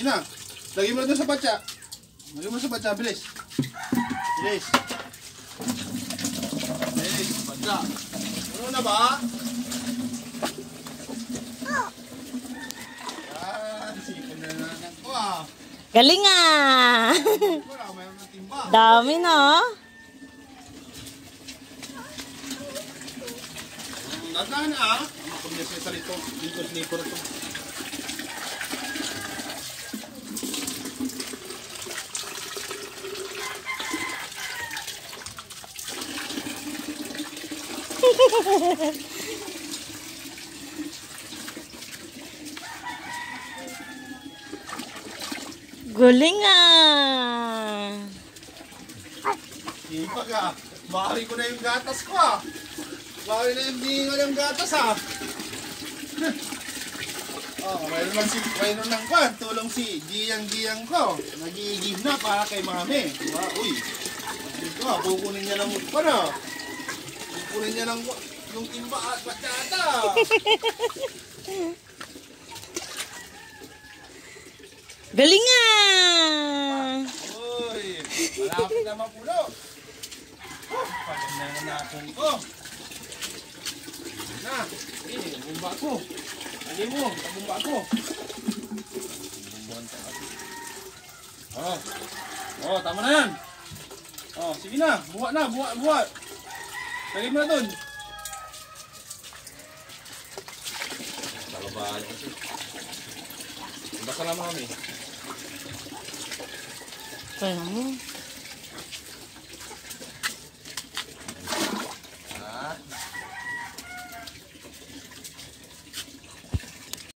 na. Lagay mo na doon sa patya. Lagay mo sa patya, bilis. Bilis. Bilis, patya. Ano na ba? Yan, sipon na nanan ko ah. Galing ah! Wala, mayroon ng timba. Dami no? Dahan ah. Ang kumiyasa sa lito. Dito sniper ito. Galing ah! Ipag ah. Bahari ko na yung gatas ko ah. Bahari na yung dingal yung gatas ah. Oh, mayroon ng kwan. Tulong si Giyang ko. Nag-i-give na para kay mami. Diba? Uy. Dito ah. Kukunin niya lang para. Kukunin niya lang yung timba at batyata. Galing ah! Uy. Malapit na mapulo. Pagod na yung napon ko. Na. Ini, bumba ko. Lagi mo, bumba ko. Oh. Oh, tama na yan. Oh, sige na. Buhat na, buhat. Lagi mo na dun. Talabaan kasi. Baka lang kami. Kaya mo.